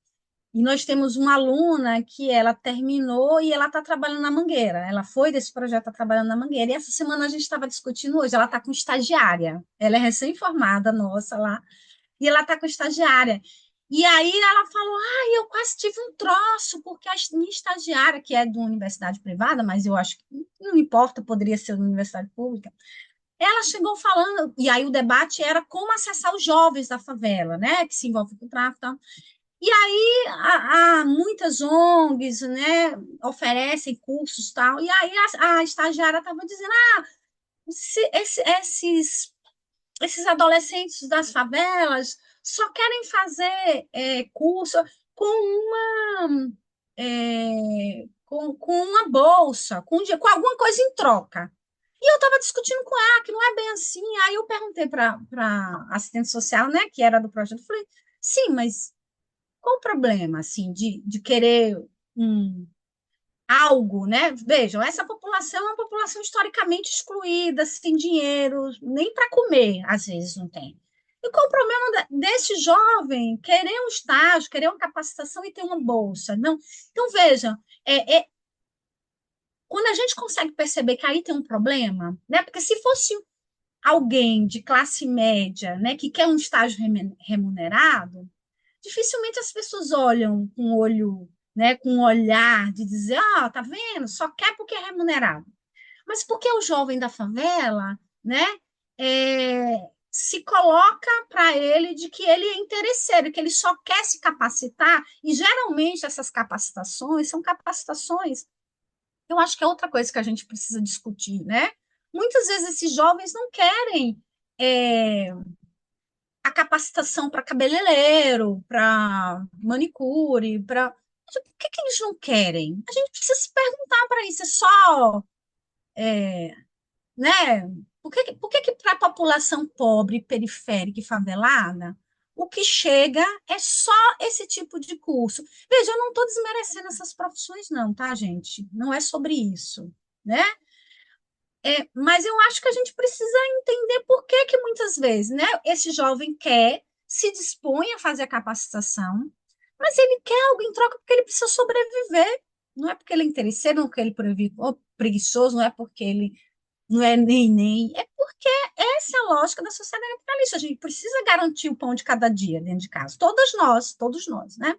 E nós temos uma aluna que ela terminou e ela está trabalhando na Mangueira. Ela foi desse projeto, está trabalhando na Mangueira. E essa semana a gente estava discutindo hoje, ela está com estagiária. Ela é recém-formada, nossa, lá. E ela está com estagiária. E aí ela falou, ai, eu quase tive um troço, porque a minha estagiária, que é de uma universidade privada, mas eu acho que não importa, poderia ser uma universidade pública, ela chegou falando, e aí o debate era como acessar os jovens da favela, né, que se envolvem com tráfico e tal. E aí há muitas ONGs, né, oferecem cursos e tal, e aí a estagiária estava dizendo, esses adolescentes das favelas só querem fazer curso com com uma bolsa, com alguma coisa em troca. E eu estava discutindo com ela que não é bem assim. Aí eu perguntei para a assistente social, né, que era do projeto, falei, sim, mas qual o problema, assim, de querer um, algo, né? Vejam, essa população é uma população historicamente excluída, sem dinheiro, nem para comer, às vezes não tem. E qual o problema desse jovem querer um estágio, querer uma capacitação e ter uma bolsa? Não. Então, vejam, quando a gente consegue perceber que aí tem um problema, né? Porque se fosse alguém de classe média, né, que quer um estágio remunerado, dificilmente as pessoas olham com o olho, né, com um olhar de dizer, tá vendo? Só quer porque é remunerado. Mas porque o jovem da favela, né, se coloca para ele de que ele é interesseiro, que ele só quer se capacitar, e geralmente essas capacitações são capacitações, eu acho que é outra coisa que a gente precisa discutir, né? Muitas vezes esses jovens não querem a capacitação para cabeleireiro, para manicure, para. Por que eles não querem? A gente precisa se perguntar para isso. É só, né? Por que para a população pobre, periférica e favelada, o que chega é só esse tipo de curso? Veja, eu não estou desmerecendo essas profissões, não, tá, gente? Não é sobre isso, né? Mas eu acho que a gente precisa entender por que que muitas vezes, né, esse jovem quer, se dispõe a fazer a capacitação, mas ele quer algo em troca porque ele precisa sobreviver. Não é porque ele é interesseiro, não é porque ele é preguiçoso, não é porque ele não é nem, é porque essa é a lógica da sociedade capitalista. A gente precisa garantir o pão de cada dia dentro de casa. Todos nós, né?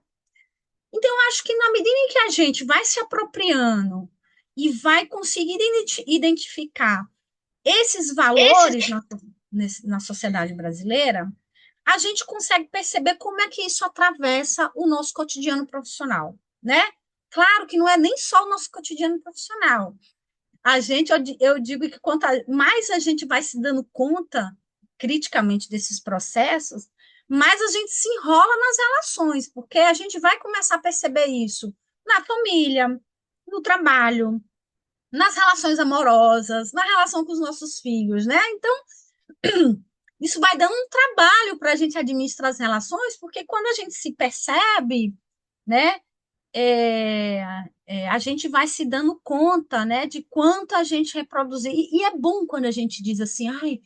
Então, eu acho que na medida em que a gente vai se apropriando e vai conseguir identificar esses valores na sociedade brasileira, a gente consegue perceber como é que isso atravessa o nosso cotidiano profissional, né? Claro que não é nem só o nosso cotidiano profissional. Eu digo que quanto mais a gente vai se dando conta criticamente desses processos, mais a gente se enrola nas relações, porque a gente vai começar a perceber isso na família, no trabalho, nas relações amorosas, na relação com os nossos filhos, né? Então, isso vai dando um trabalho para a gente administrar as relações, porque quando a gente se percebe, né, é, a gente vai se dando conta, né, de quanto a gente reproduzir. E é bom quando a gente diz assim, ai,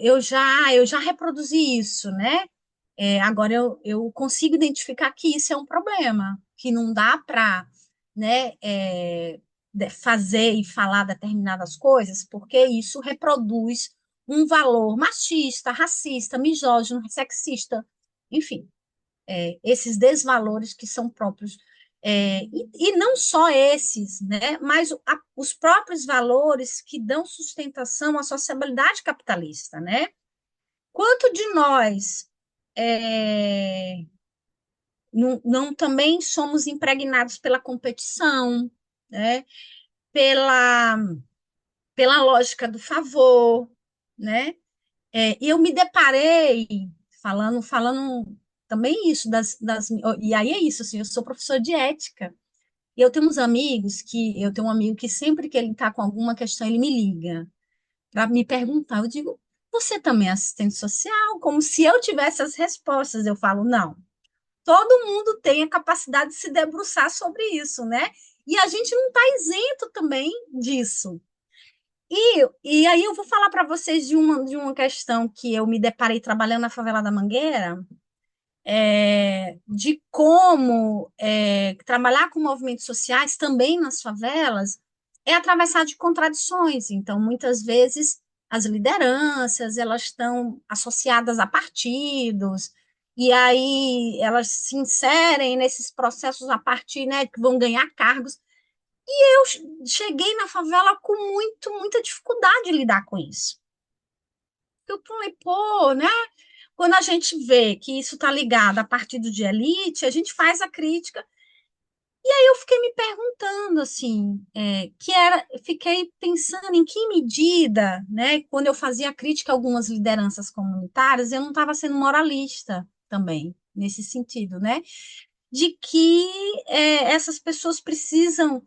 eu já reproduzi isso, né? Agora eu consigo identificar que isso é um problema, que não dá para, né, fazer e falar determinadas coisas, porque isso reproduz um valor machista, racista, misógino, sexista, enfim, esses desvalores que são próprios. E não só esses, né, mas os próprios valores que dão sustentação à sociabilidade capitalista, né? Quanto de nós não também somos impregnados pela competição, né? Pela, pela lógica do favor, né? E eu me deparei falando também isso e aí é isso, assim, eu sou professora de ética. E eu tenho um amigo que sempre que ele está com alguma questão, ele me liga para me perguntar. Eu digo, você também é assistente social? Como se eu tivesse as respostas. Eu falo, não. Todo mundo tem a capacidade de se debruçar sobre isso, né? E a gente não está isento também disso. E aí eu vou falar para vocês de uma questão que eu me deparei trabalhando na favela da Mangueira, de como trabalhar com movimentos sociais também nas favelas é atravessar de contradições. Então, muitas vezes, as lideranças elas estão associadas a partidos, e aí elas se inserem nesses processos a partir, né, que vão ganhar cargos. Eu cheguei na favela com muita dificuldade de lidar com isso. Eu falei, pô, né? Quando a gente vê que isso está ligado a partido de elite, a gente faz a crítica. E aí eu fiquei me perguntando, assim, fiquei pensando em que medida, né, quando eu fazia crítica a algumas lideranças comunitárias, eu não estava sendo moralista também, nesse sentido, né, de que essas pessoas precisam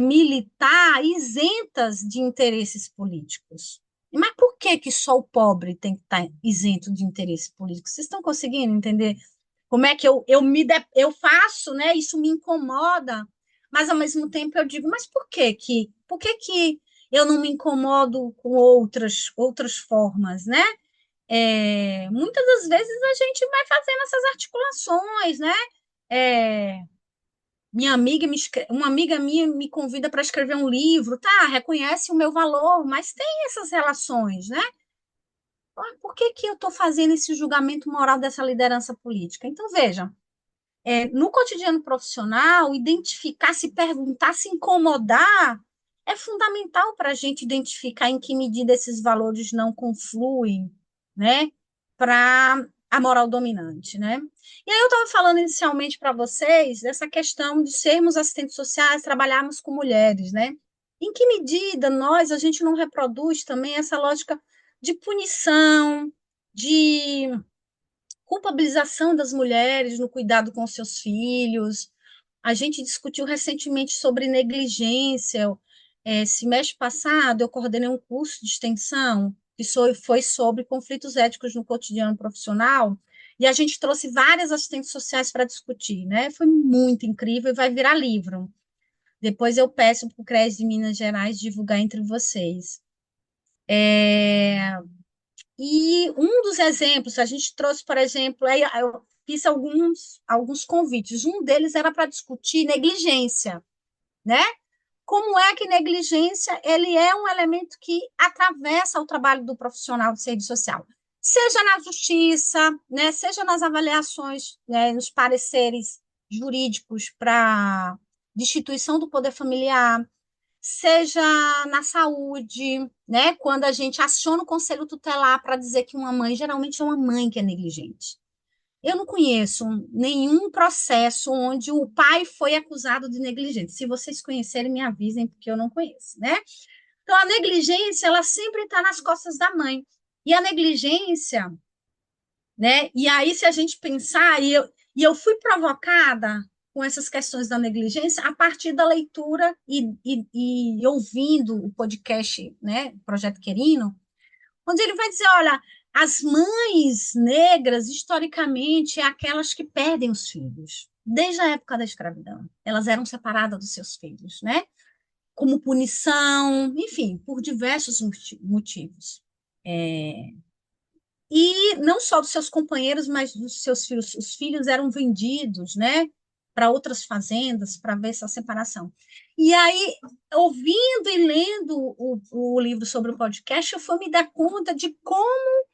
militar isentas de interesses políticos. Mas por que que só o pobre tem que estar isento de interesses políticos? Vocês estão conseguindo entender como é que eu faço, né? Isso me incomoda, mas ao mesmo tempo eu digo, mas por que que eu não me incomodo com outras formas, né? Muitas das vezes a gente vai fazendo essas articulações, né? É, uma amiga minha me convida para escrever um livro, tá? Reconhece o meu valor, mas tem essas relações, né? Por que que eu estou fazendo esse julgamento moral dessa liderança política? Então, veja, no cotidiano profissional, identificar, se perguntar, se incomodar, é fundamental para a gente identificar em que medida esses valores não confluem, né, para a moral dominante, né? E aí eu estava falando inicialmente para vocês dessa questão de sermos assistentes sociais, trabalharmos com mulheres, né? Em que medida a gente não reproduz também essa lógica de punição, de culpabilização das mulheres no cuidado com seus filhos. A gente discutiu recentemente sobre negligência. Semestre passado, eu coordenei um curso de extensão que foi sobre conflitos éticos no cotidiano profissional, e a gente trouxe várias assistentes sociais para discutir, né? Foi muito incrível e vai virar livro. Depois eu peço para o CRES de Minas Gerais divulgar entre vocês. E um dos exemplos, a gente trouxe, por exemplo, aí eu fiz alguns convites. Um deles era para discutir negligência, né? Como é que negligência ele é um elemento que atravessa o trabalho do profissional de serviço social, seja na justiça, né? Seja nas avaliações, né? Nos pareceres jurídicos para destituição do poder familiar, seja na saúde, né? Quando a gente aciona o conselho tutelar para dizer que uma mãe, geralmente é uma mãe que é negligente. Eu não conheço nenhum processo onde o pai foi acusado de negligência. Se vocês conhecerem, me avisem, porque eu não conheço, né? Então, a negligência, ela sempre está nas costas da mãe. E a negligência, né? E aí, se a gente pensar, e eu fui provocada com essas questões da negligência a partir da leitura e ouvindo o podcast, né, Projeto Querino, onde ele vai dizer, olha, as mães negras, historicamente, é aquelas que perdem os filhos, desde a época da escravidão. Elas eram separadas dos seus filhos, né? Como punição, enfim, por diversos motivos. E não só dos seus companheiros, mas dos seus filhos. Os filhos eram vendidos, né, para outras fazendas para ver essa separação. E aí, ouvindo e lendo o livro sobre o podcast, eu fui me dar conta de como,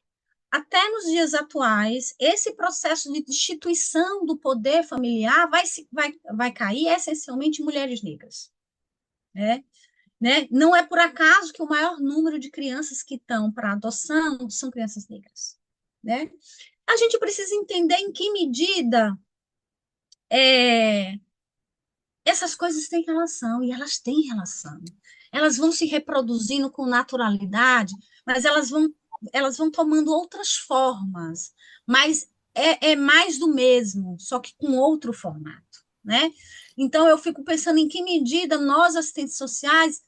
até nos dias atuais, esse processo de destituição do poder familiar vai cair essencialmente em mulheres negras, né? Não é por acaso que o maior número de crianças que estão para adoção são crianças negras, né? A gente precisa entender em que medida é, essas coisas têm relação, e elas têm relação. Elas vão se reproduzindo com naturalidade, mas elas vão tomando outras formas, mas é mais do mesmo, só que com outro formato, né? Então, eu fico pensando em que medida nós, assistentes sociais,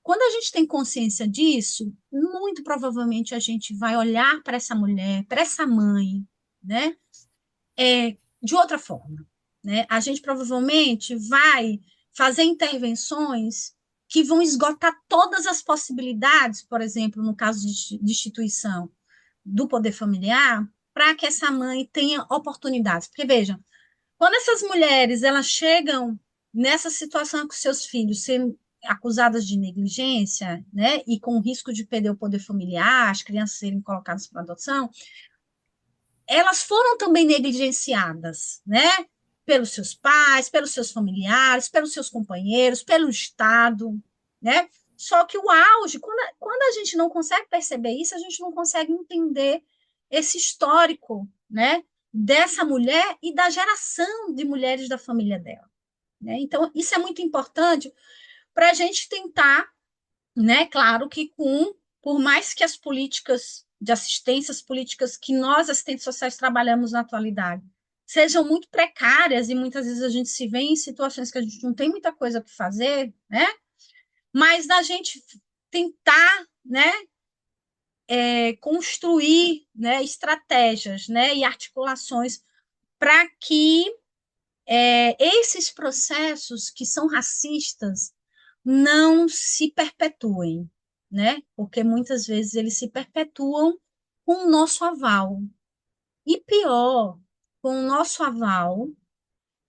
quando a gente tem consciência disso, muito provavelmente a gente vai olhar para essa mulher, para essa mãe, né? De outra forma, né? A gente provavelmente vai fazer intervenções que vão esgotar todas as possibilidades, por exemplo, no caso de destituição do poder familiar, para que essa mãe tenha oportunidades. Porque, veja, quando essas mulheres elas chegam nessa situação com seus filhos sendo acusadas de negligência, né, e com risco de perder o poder familiar, as crianças serem colocadas para adoção, elas foram também negligenciadas, né? Pelos seus pais, pelos seus familiares, pelos seus companheiros, pelo Estado, né? Só que o auge, quando a gente não consegue perceber isso, a gente não consegue entender esse histórico, né? Dessa mulher e da geração de mulheres da família dela, né? Então, isso é muito importante para a gente tentar, né? Claro que por mais que as políticas de assistência, as políticas que nós, assistentes sociais, trabalhamos na atualidade, sejam muito precárias e muitas vezes a gente se vê em situações que a gente não tem muita coisa para fazer, né? Mas da gente tentar, né, construir, né, estratégias, né, e articulações para que esses processos que são racistas não se perpetuem, né? Porque muitas vezes eles se perpetuam com o nosso aval. E pior, com o nosso aval,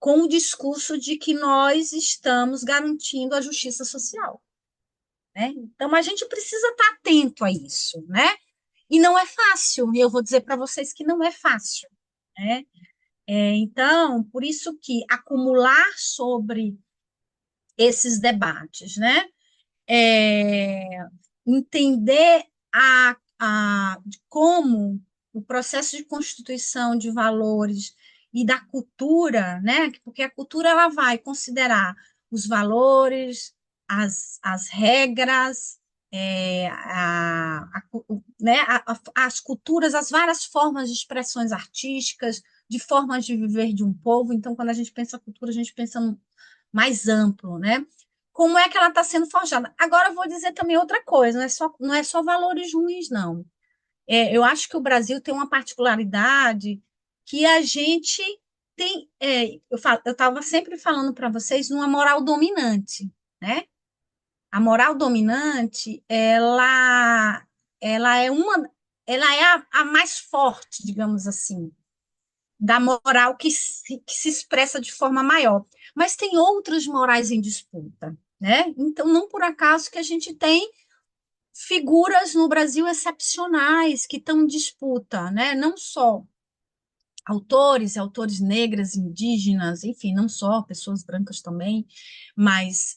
com o discurso de que nós estamos garantindo a justiça social, né? Então a gente precisa estar atento a isso, né? E não é fácil, e eu vou dizer para vocês que não é fácil, né? Então, por isso que acumular sobre esses debates, né? é, entender de como o processo de constituição de valores e da cultura, né? Porque a cultura ela vai considerar os valores, as regras, né, as culturas, as várias formas de expressões artísticas, de formas de viver de um povo. Então, quando a gente pensa cultura, a gente pensa mais amplo, né? Como é que ela está sendo forjada? Agora, eu vou dizer também outra coisa, não é só valores ruins, não. Eu acho que o Brasil tem uma particularidade que a gente tem. Eu estava sempre falando para vocês numa moral dominante, né? A moral dominante, ela é a mais forte, digamos assim, da moral que se expressa de forma maior. Mas tem outras morais em disputa, né? Então, não por acaso que a gente tem figuras no Brasil excepcionais que estão em disputa, né? Não só autores negras, indígenas, enfim, não só pessoas brancas também, mas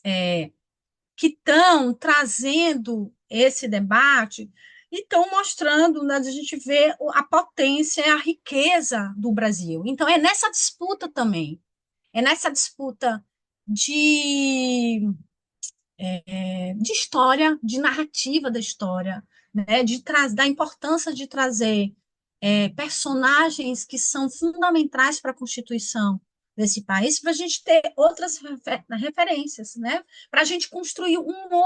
que estão trazendo esse debate e estão mostrando, né, a gente vê a potência, a riqueza do Brasil. Então, é nessa disputa também, é nessa disputa de, de história, de narrativa da história, né, da importância de trazer personagens que são fundamentais para a Constituição desse país, para a gente ter outras referências, né? Para a gente construir uma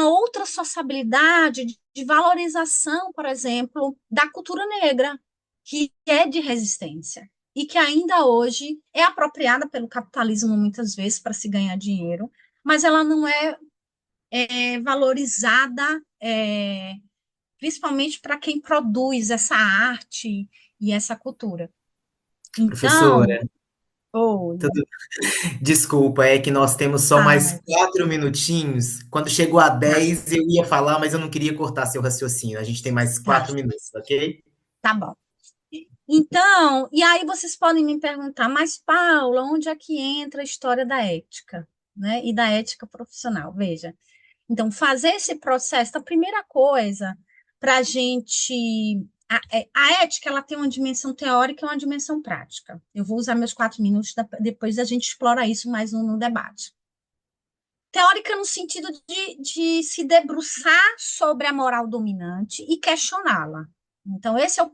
outra sociabilidade de valorização, por exemplo, da cultura negra, que é de resistência e que ainda hoje é apropriada pelo capitalismo muitas vezes para se ganhar dinheiro, mas ela não é valorizada, principalmente para quem produz essa arte e essa cultura. Então, Professora, oi, tudo... desculpa, é que nós temos só mais fala, 4 minutinhos. Quando chegou a 10, eu ia falar, mas eu não queria cortar seu raciocínio. A gente tem mais tá, 4 minutos, ok? tá bom. Então, e aí vocês podem me perguntar, mas Paula, onde é que entra a história da ética, né? E da ética profissional? Veja, então, fazer esse processo, a primeira coisa para a gente. A ética ela tem uma dimensão teórica e uma dimensão prática. Eu vou usar meus 4 minutos, depois a gente explora isso mais no debate. Teórica no sentido de se debruçar sobre a moral dominante e questioná-la. Então, esse é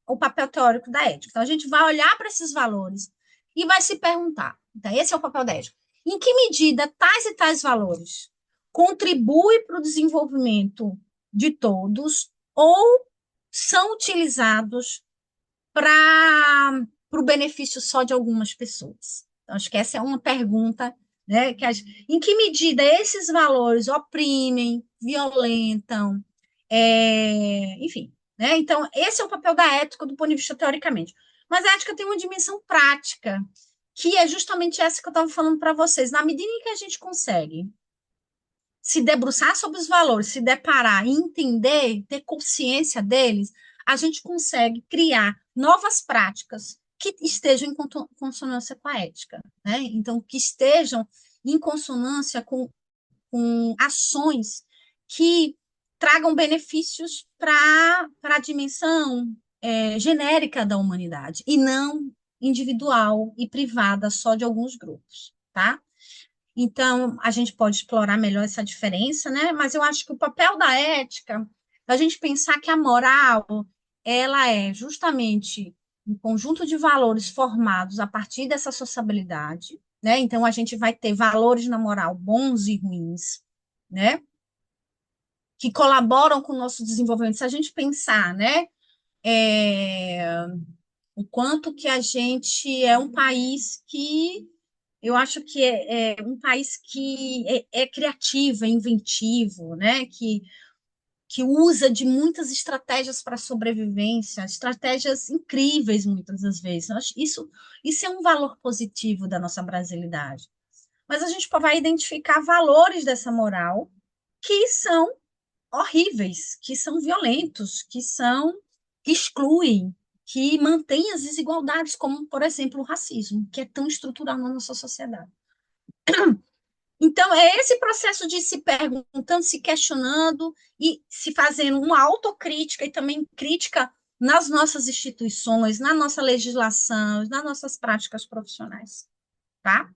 o papel teórico da ética. Então, a gente vai olhar para esses valores e vai se perguntar. Então, esse é o papel da ética. Em que medida tais e tais valores contribuem para o desenvolvimento de todos ou são utilizados para o benefício só de algumas pessoas? Então, acho que essa é uma pergunta, né, em que medida esses valores oprimem, violentam, enfim, né? Então, esse é o papel da ética do ponto de vista teoricamente. Mas a ética tem uma dimensão prática, que é justamente essa que eu estava falando para vocês. Na medida em que a gente consegue se debruçar sobre os valores, se deparar e entender, ter consciência deles, a gente consegue criar novas práticas que estejam em consonância com a ética, né? Então, que estejam em consonância com ações que tragam benefícios para a dimensão genérica da humanidade e não individual e privada só de alguns grupos, tá? Então, a gente pode explorar melhor essa diferença, né? Mas eu acho que o papel da ética, a gente pensar que a moral, ela é justamente um conjunto de valores formados a partir dessa sociabilidade, né? Então, a gente vai ter valores na moral bons e ruins, né? Que colaboram com o nosso desenvolvimento. Se a gente pensar, né? É, o quanto que a gente é um país que eu acho que é um país que é criativo, é inventivo, né? Que usa de muitas estratégias para sobrevivência, estratégias incríveis muitas das vezes. Eu acho isso é um valor positivo da nossa brasilidade. Mas a gente vai identificar valores dessa moral que são horríveis, que são violentos, que excluem, que mantêm as desigualdades, como, por exemplo, o racismo, que é tão estrutural na nossa sociedade. Então, é esse processo de se perguntando, se questionando e se fazendo uma autocrítica e também crítica nas nossas instituições, na nossa legislação, nas nossas práticas profissionais, tá?